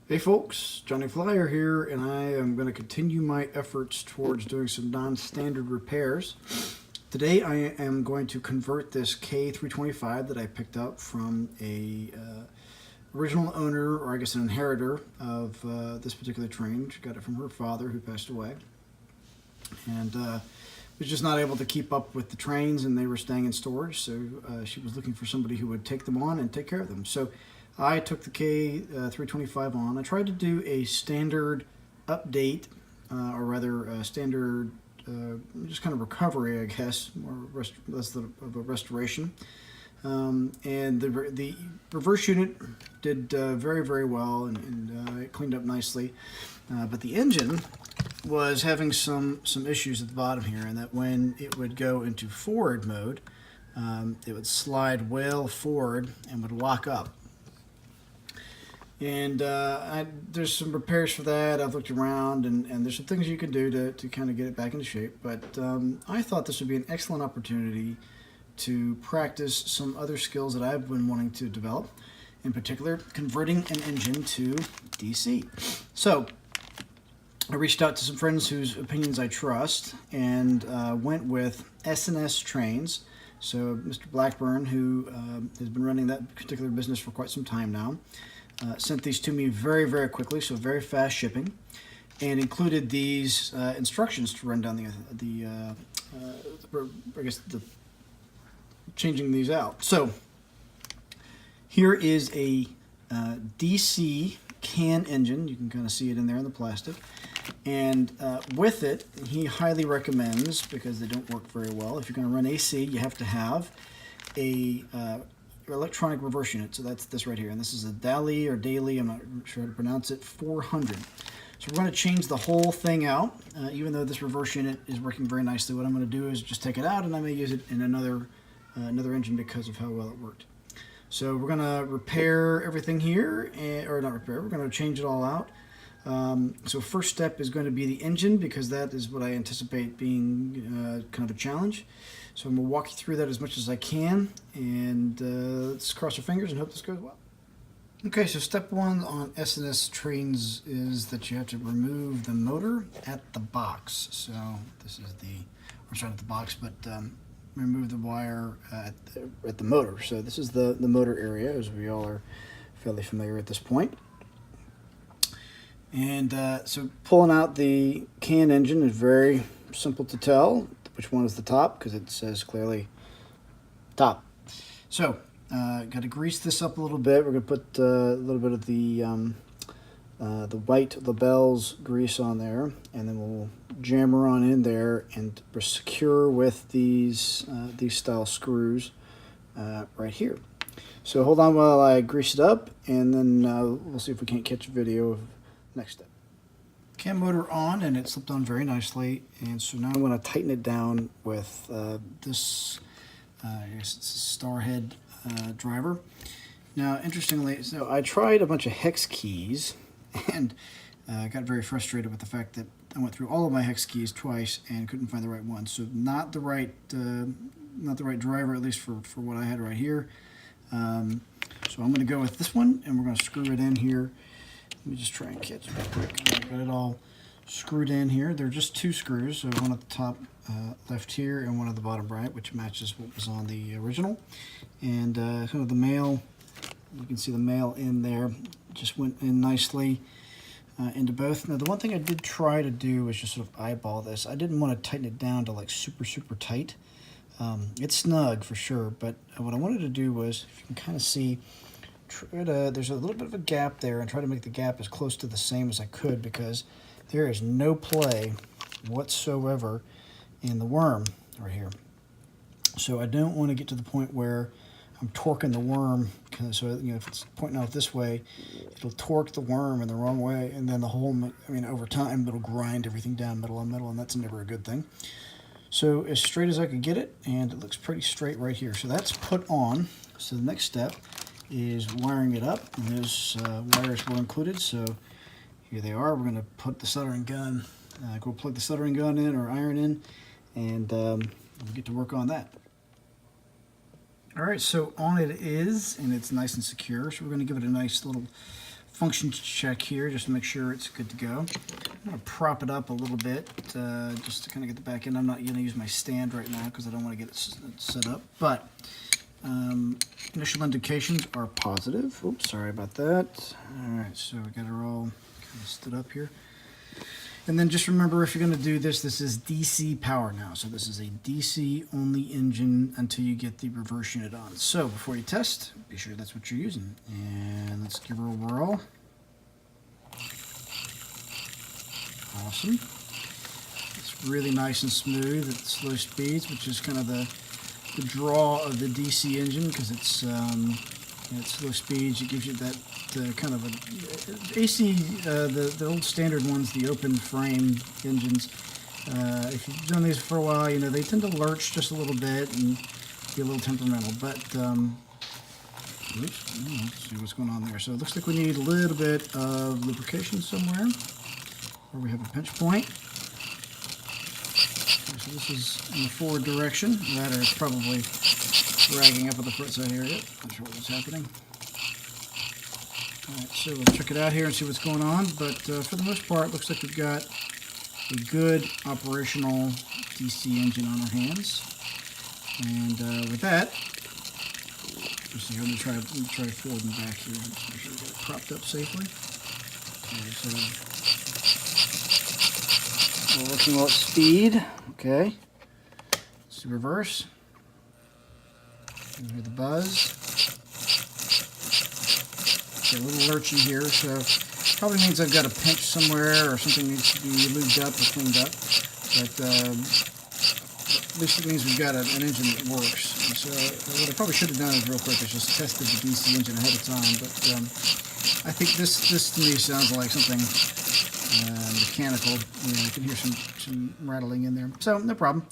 Hey folks, Johnny Flyer here, and I am going to continue my efforts towards doing some non-standard repairs. Today I am going to convert this K325 that I picked up from a original owner, or I guess an inheritor of this particular train. She got it from her father who passed away, and was just not able to keep up with the trains, and they were staying in storage, so she was looking for somebody who would take them on and take care of them. So I took the K325 on. I tried to do a standard update, or rather a standard just kind of recovery, I guess, more less of a restoration. And the reverse unit did very, very well, and it cleaned up nicely. But the engine was having some issues at the bottom here, and that when it would go into forward mode, it would slide well forward and would lock up. And there's some repairs for that. I've looked around, and there's some things you can do to kind of get it back into shape. But I thought this would be an excellent opportunity to practice some other skills that I've been wanting to develop, in particular, converting an engine to DC. So I reached out to some friends whose opinions I trust, and went with S&S Trains. So Mr. Blackburn, who has been running that particular business for quite some time now, sent these to me very, very quickly, so very fast shipping, and included these instructions to run down changing these out. So here is a DC can engine. You can kind of see it in there in the plastic. And with it, he highly recommends, because they don't work very well, if you're going to run AC, you have to have a electronic reverse unit. So that's this right here, and this is a Daly or Daily, I'm not sure how to pronounce it, 400. So we're going to change the whole thing out. Even though this reverse unit is working very nicely, what I'm going to do is just take it out, and I may use it in another engine because of how well it worked. So we're going to repair everything here, or not repair, we're going to change it all out. So first step is going to be the engine, because that is what I anticipate being kind of a challenge. So I'm going to walk you through that as much as I can, and let's cross our fingers and hope this goes well. Okay, so step one on S&S Trains is that you have to remove the motor at the box. So this is not the box, but remove the wire at the motor. So this is the motor area, as we all are fairly familiar at this point. And so pulling out the can engine is very simple to tell which one is the top, because it says clearly top. So got to grease this up a little bit. We're going to put a little bit of the white labels grease on there, and then we'll jammer on in there and secure with these style screws right here. So hold on while I grease it up, and then we'll see if we can't catch a video of next step. Cam motor on, and it slipped on very nicely, and so now I'm going to tighten it down with this I guess it's a Starhead driver. Now interestingly, so I tried a bunch of hex keys, and got very frustrated with the fact that I went through all of my hex keys twice and couldn't find the right one. So not the right driver, at least for what I had right here. So I'm going to go with this one, and we're going to screw it in here. Let me just try and catch it real quick. I've got it all screwed in here. They're just two screws, so one at the top left here and one at the bottom right, which matches what was on the original. And kind of the male, you can see the male in there, just went in nicely into both. Now the one thing I did try to do was just sort of eyeball this. I didn't want to tighten it down to like super tight. It's snug for sure, but what I wanted to do was, if you can kind of see, there's a little bit of a gap there, and try to make the gap as close to the same as I could, because there is no play whatsoever in the worm right here. So I don't want to get to the point where I'm torquing the worm, so if it's pointing out this way, it'll torque the worm in the wrong way, and then the whole, over time it'll grind everything down metal on metal, and that's never a good thing. So as straight as I could get it, and it looks pretty straight right here. So that's put on. So the next step is wiring it up, and those wires were included, so here they are. We're going to put the soldering gun, go plug the soldering gun in or iron in, and we'll get to work on that. All right, so on it is, and it's nice and secure, so we're going to give it a nice little function check here just to make sure it's good to go. I'm going to prop it up a little bit just to kind of get the back end. I'm not going to use my stand right now because I don't want to get it set up. But initial indications are positive. Oops, sorry about that. All right, so we got it all kind of stood up here. And then just remember, if you're going to do this, this is DC power now. So this is a DC only engine until you get the reverse unit on. So before you test, be sure that's what you're using. And let's give her a whirl. Awesome. It's really nice and smooth at slow speeds, which is kind of the draw of the DC engine, because it's at slow speeds. It gives you that kind of a AC, the old standard ones, the open frame engines. If you've done these for a while, you know they tend to lurch just a little bit and be a little temperamental. But oops, let's see what's going on there. So it looks like we need a little bit of lubrication somewhere, where we have a pinch point. Okay, so this is in the forward direction. That or it's probably dragging up on the front side here. Yep, not sure what's happening. Alright, so we'll check it out here and see what's going on, but for the most part, it looks like we've got a good operational DC engine on our hands. And with that, let's see, let me try forward and back here. Just make sure we get it propped up safely. Okay, so we're looking at speed. Okay, let's do reverse. You hear the buzz. A little lurchy here, so probably means I've got a pinch somewhere or something needs to be lubed up or cleaned up. But at least it means we've got an engine that works. And so what I probably should have done is real quick is just tested the DC engine ahead of time. But I think this to me sounds like something mechanical. You know, I can hear some rattling in there. So no problem.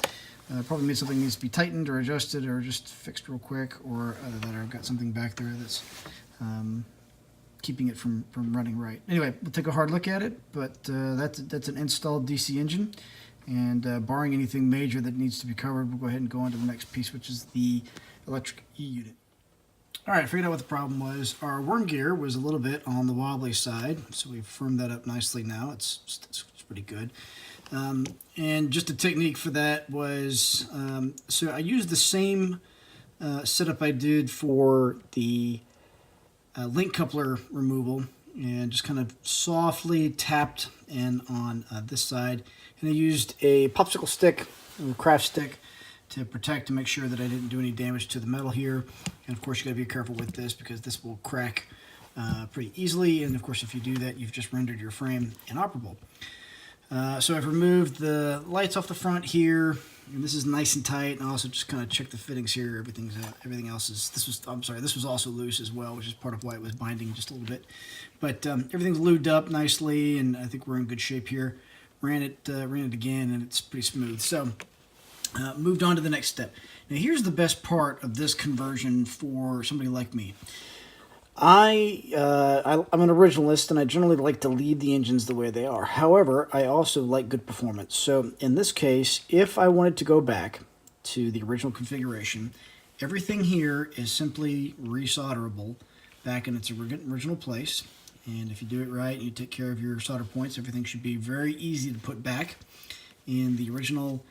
Probably means something needs to be tightened or adjusted or just fixed real quick, or that I've got something back there that's keeping it from running right. Anyway, we'll take a hard look at it, but that's an installed DC engine, and barring anything major that needs to be covered, we'll go ahead and go on to the next piece, which is the electric E-unit. All right, I figured out what the problem was. Our worm gear was a little bit on the wobbly side, so we've firmed that up nicely now. It's pretty good. And just a technique for that was, so I used the same setup I did for the link coupler removal, and just kind of softly tapped in on this side, and I used a popsicle stick, a craft stick, to protect, to make sure that I didn't do any damage to the metal here. And of course you got to be careful with this, because this will crack pretty easily, and of course if you do that, you've just rendered your frame inoperable. So I've removed the lights off the front here, and this is nice and tight, and I also just kind of checked the fittings here. Everything else is, this was also loose as well, which is part of why it was binding just a little bit. But everything's lubed up nicely, and I think we're in good shape here. Ran it again, and it's pretty smooth. So moved on to the next step. Now here's the best part of this conversion for somebody like me. I'm an originalist, and I generally like to leave the engines the way they are. However, I also like good performance. So in this case, if I wanted to go back to the original configuration, everything here is simply resolderable back in its original place. And if you do it right, you take care of your solder points, everything should be very easy to put back in the original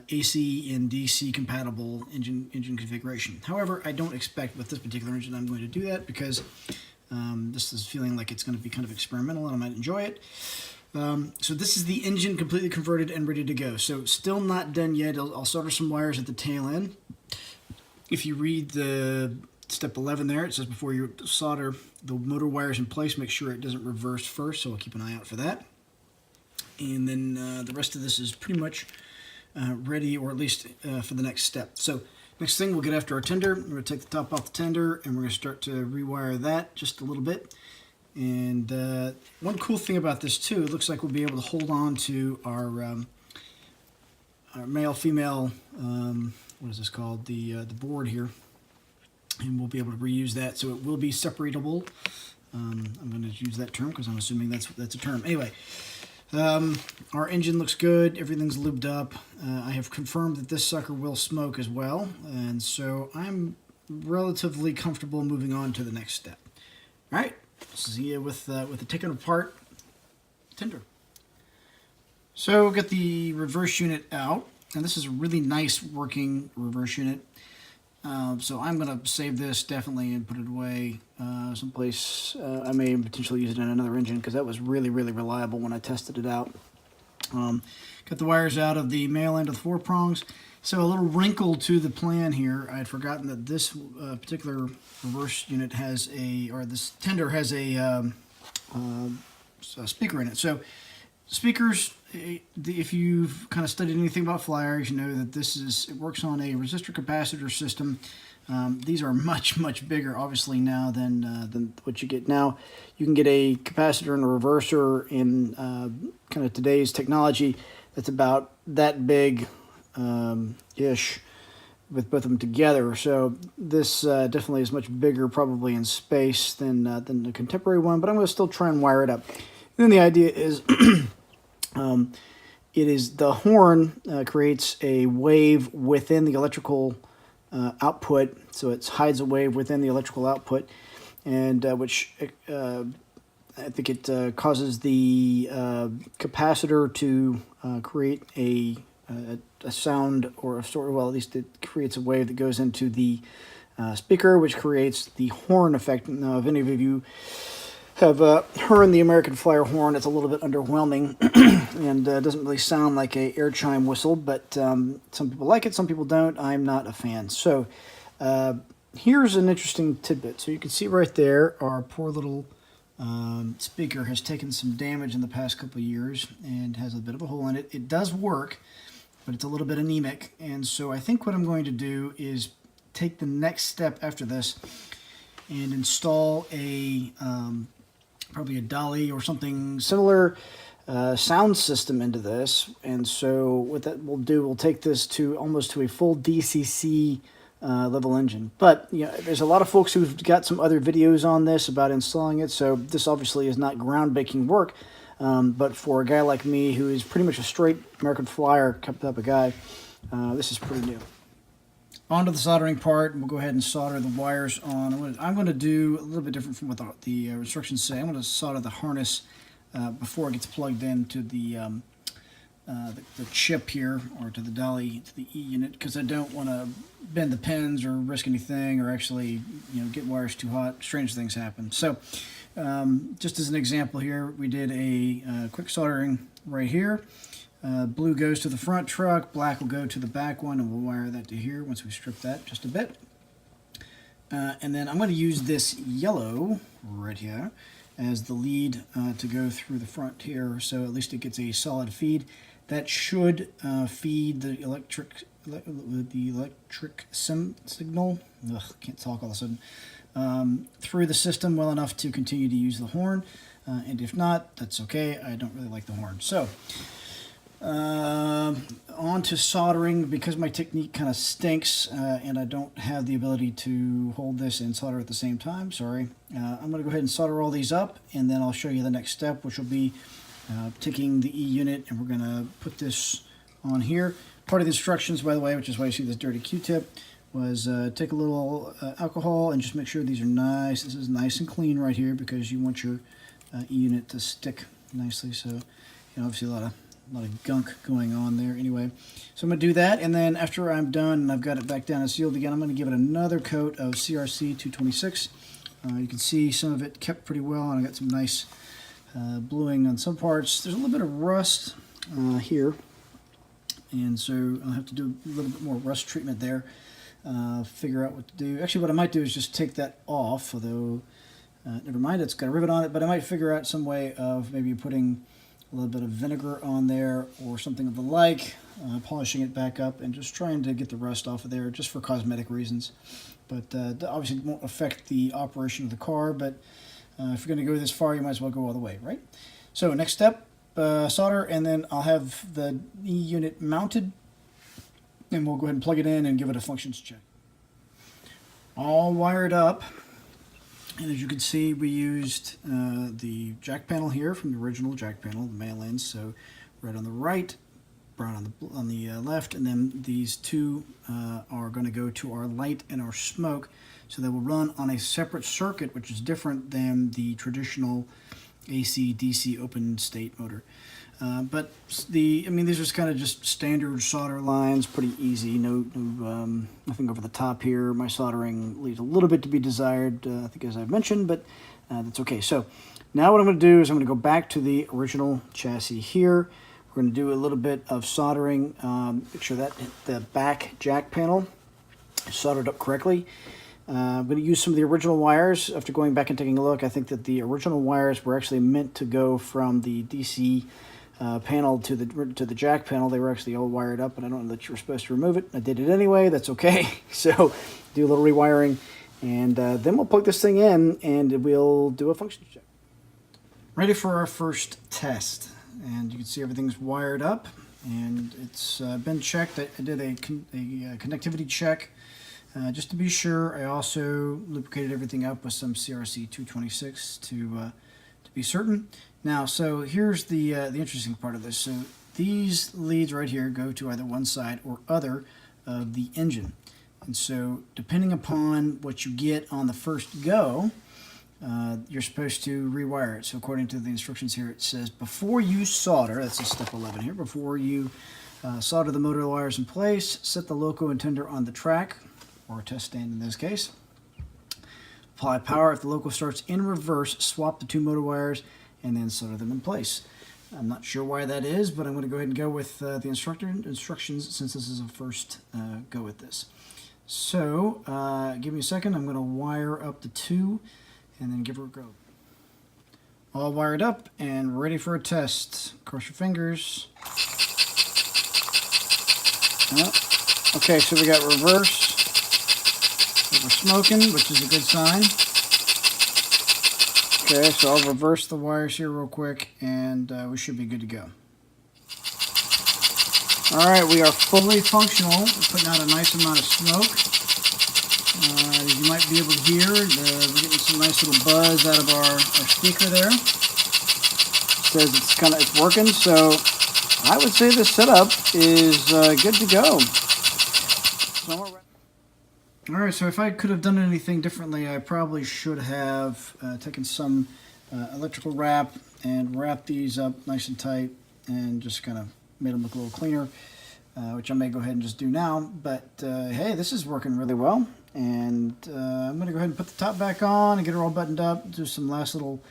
AC and DC compatible engine configuration. However, I don't expect with this particular engine I'm going to do that, because this is feeling like it's going to be kind of experimental and I might enjoy it. So this is the engine completely converted and ready to go. So still not done yet. I'll solder some wires at the tail end. If you read the step 11 there, it says before you solder the motor wires in place, make sure it doesn't reverse first, so I'll keep an eye out for that. And then the rest of this is pretty much ready, or at least for the next step. So next thing, we'll get after our tender. We're going to take the top off the tender, and we're going to start to rewire that just a little bit. And one cool thing about this too, it looks like we'll be able to hold on to our male-female, what is this called, the board here, and we'll be able to reuse that, so it will be separatable. I'm going to use that term because I'm assuming that's a term. Anyway, our engine looks good. Everything's lubed up. I have confirmed that this sucker will smoke as well, and so I'm relatively comfortable moving on to the next step. All right, See you with the taken apart tender. So we'll get the reverse unit out, and this is a really nice working reverse unit. So I'm going to save this definitely and put it away someplace. I may potentially use it in another engine because that was really, really reliable when I tested it out. Got the wires out of the male end of the 4 prongs. So a little wrinkle to the plan here. I had forgotten that this particular reverse unit has this tender has a speaker in it. So speakers, if you've kind of studied anything about flyers, you know that it works on a resistor capacitor system. These are much, much bigger, obviously, now than what you get now. You can get a capacitor and a reverser in kind of today's technology that's about that big ish with both of them together. So this definitely is much bigger, probably in space than the contemporary one, but I'm going to still try and wire it up. And then the idea is the horn creates a wave within the electrical output, so it hides a wave within the electrical output, and which I think it causes the capacitor to create a sound, or a sort of, well, at least it creates a wave that goes into the speaker, which creates the horn effect. Now, if any of you have heard the American Flyer horn, it's a little bit underwhelming and doesn't really sound like a air chime whistle, but some people like it, some people don't. I'm not a fan. So here's an interesting tidbit. So you can see right there, our poor little speaker has taken some damage in the past couple of years and has a bit of a hole in it. It does work, but it's a little bit anemic, and so I think what I'm going to do is take the next step after this and install a probably a dolly or something similar sound system into this. And so what that will do, we'll take this to almost to a full DCC level engine. But you know, there's a lot of folks who've got some other videos on this about installing it, so this obviously is not groundbreaking work, but for a guy like me who is pretty much a straight American Flyer type of guy, this is pretty new. On to the soldering part, and we'll go ahead and solder the wires on. I'm going to do a little bit different from what the instructions say. I'm going to solder the harness before it gets plugged into the chip here, or to the dolly, to the E unit, because I don't want to bend the pins or risk anything, or actually, you know, get wires too hot. Strange things happen. So, just as an example here, we did a quick soldering right here. Blue goes to the front truck, black will go to the back one, and we'll wire that to here once we strip that just a bit. And then I'm going to use this yellow right here as the lead to go through the front here, so at least it gets a solid feed. That should feed the electric signal, can't talk all of a sudden, through the system well enough to continue to use the horn. And if not, that's okay. I don't really like the horn. So on to soldering, because my technique kind of stinks and I don't have the ability to hold this and solder at the same time. Sorry. I'm going to go ahead and solder all these up, and then I'll show you the next step, which will be taking the E unit, and we're going to put this on here. Part of the instructions, by the way, which is why you see this dirty Q-tip, was take a little alcohol and just make sure these are nice. This is nice and clean right here, because you want your E unit to stick nicely. So, you know, obviously a lot of gunk going on there. Anyway, so I'm going to do that, and then after I'm done and I've got it back down and sealed again, I'm going to give it another coat of CRC 226. You can see some of it kept pretty well, and I got some nice bluing on some parts. There's a little bit of rust here, and so I'll have to do a little bit more rust treatment there. Figure out what to do. Actually, what I might do is just take that off, although never mind, it's got a rivet on it, but I might figure out some way of maybe putting a little bit of vinegar on there or something of the like, polishing it back up and just trying to get the rust off of there just for cosmetic reasons. But obviously it won't affect the operation of the car, but if you're going to go this far, you might as well go all the way, right? So next step, solder, and then I'll have the E unit mounted, and we'll go ahead and plug it in and give it a functions check. All wired up. And as you can see, we used the jack panel here from the original jack panel, the male ends. So red on the right, brown on the left, and then these two are going to go to our light and our smoke. So they will run on a separate circuit, which is different than the traditional AC DC open state motor. But these are kind of just standard solder lines, pretty easy. Nothing over the top here. My soldering leaves a little bit to be desired, I think, as I've mentioned, but that's okay. So now what I'm going to do is I'm going to go back to the original chassis here. We're going to do a little bit of soldering, make sure that the back jack panel is soldered up correctly. I'm going to use some of the original wires. After going back and taking a look, I think that the original wires were actually meant to go from the DC panel to the jack panel. They were actually all wired up, and I don't know that you were supposed to remove it. I did it anyway. That's okay. So do a little rewiring, and then we'll plug this thing in, and we'll do a function check. Ready for our first test. And you can see everything's wired up, and it's been checked. I did a connectivity check just to be sure. I also lubricated everything up with some CRC 226 to be certain. Now, so here's the interesting part of this. So these leads right here go to either one side or other of the engine, and so depending upon what you get on the first go, you're supposed to rewire it. So according to the instructions here, it says before you solder, that's step 11 here, before you solder the motor wires in place, set the loco and tender on the track, or a test stand in this case. Apply power. If the loco starts in reverse, swap the two motor wires and then solder them in place. I'm not sure why that is, but I'm going to go ahead and go with the instructions since this is a first go at this. So give me a second. I'm going to wire up the two and then give her a go. All wired up and ready for a test. Cross your fingers. Okay, so we got reverse. We're smoking, which is a good sign. Okay, so I'll reverse the wires here real quick, and we should be good to go. All right, we are fully functional. We're putting out a nice amount of smoke. As you might be able to hear, we're getting some nice little buzz out of our speaker there. It says it's working, so I would say this setup is good to go. All right, so if I could have done anything differently, I probably should have taken some electrical wrap and wrapped these up nice and tight and just kind of made them look a little cleaner, which I may go ahead and just do now. But hey, this is working really well. And I'm going to go ahead and put the top back on and get her all buttoned up. Do some last little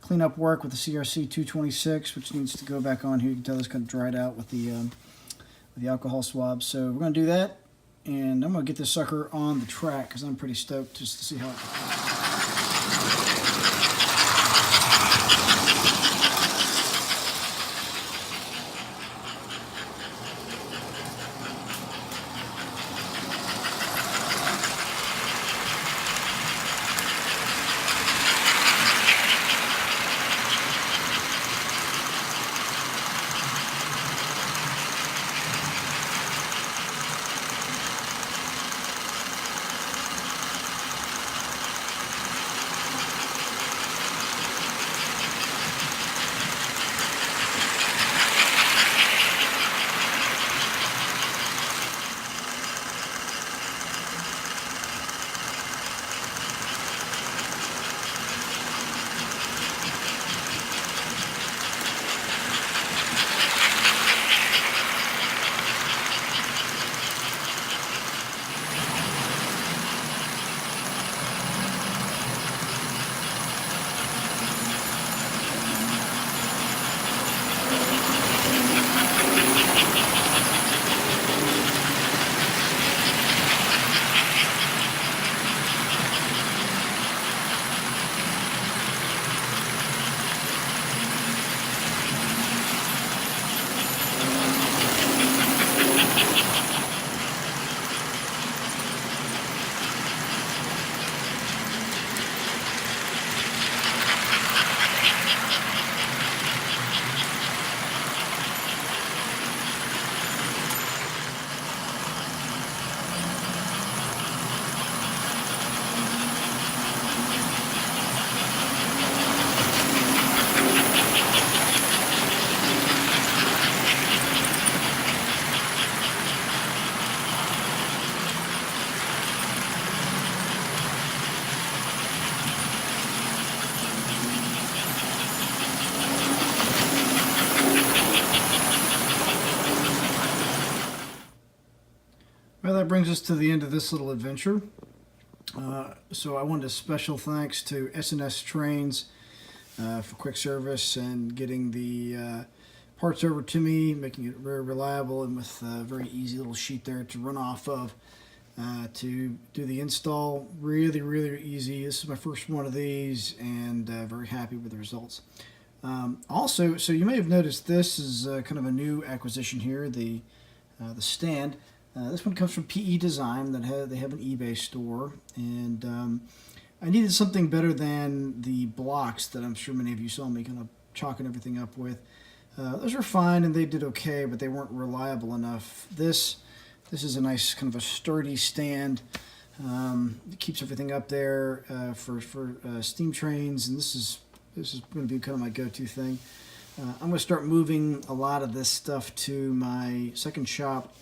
cleanup work with the CRC 226, which needs to go back on here. You can tell it's kind of dried out with the alcohol swab. So we're going to do that. And I'm going to get this sucker on the track because I'm pretty stoked just to see how it brings us to the end of this little adventure. So I wanted a special thanks to S&S Trains for quick service and getting the parts over to me, making it very reliable and with a very easy little sheet there to run off of to do the install. Really, really easy. This is my first one of these, and very happy with the results. Also, so you may have noticed this is kind of a new acquisition here, the stand. This one comes from PE Design. They have an eBay store, and I needed something better than the blocks that I'm sure many of you saw me kind of chalking everything up with. Those were fine and they did okay, but they weren't reliable enough. This is a nice kind of a sturdy stand. It keeps everything up there for steam trains, and this is going to be kind of my go-to thing. I'm going to start moving a lot of this stuff to my second shop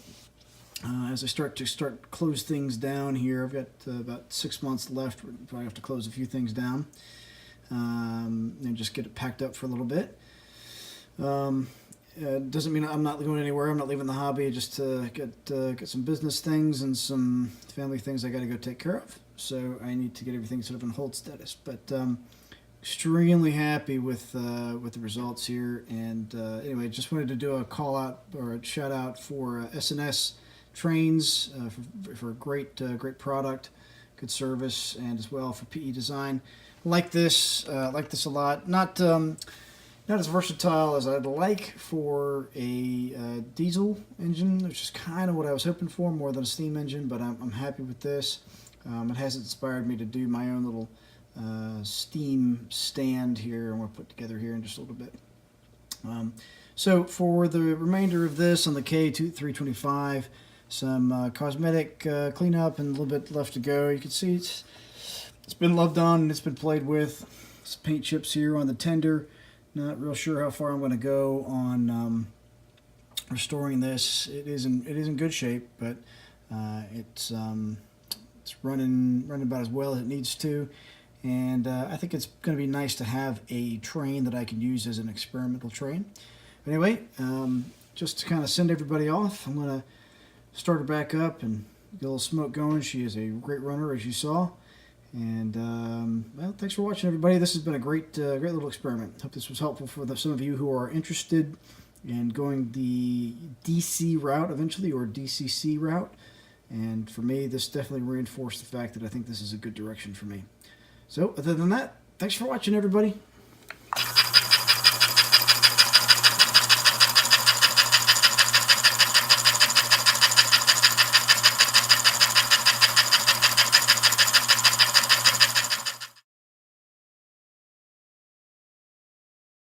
as I start to close things down here. I've got about 6 months left. Probably have to close a few things down and just get it packed up for a little bit. Doesn't mean I'm not going anywhere. I'm not leaving the hobby. Just to get some business things and some family things I got to go take care of. So I need to get everything sort of in hold status. But extremely happy with the results here. And anyway, just wanted to do a call out or a shout out for S&S Trains for a great product, good service, and as well for PE Design. Like this a lot. Not as versatile as I'd like for a diesel engine, which is kind of what I was hoping for, more than a steam engine, but I'm happy with this. It has inspired me to do my own little steam stand here. I'm going to put together here in just a little bit. So for the remainder of this on the K325, some cosmetic cleanup and a little bit left to go. You can see it's been loved on and it's been played with. Some paint chips here on the tender. Not real sure how far I'm going to go on restoring this. It is in good shape, but it's running about as well as it needs to. And I think it's going to be nice to have a train that I can use as an experimental train. Anyway, just to kind of send everybody off, I'm going to start her back up and get a little smoke going. She is a great runner, as you saw. And well, thanks for watching, everybody. This has been a great little experiment. Hope this was helpful for some of you who are interested in going the DC route eventually, or DCC route. And for me, this definitely reinforced the fact that I think this is a good direction for me. So other than that, thanks for watching, everybody.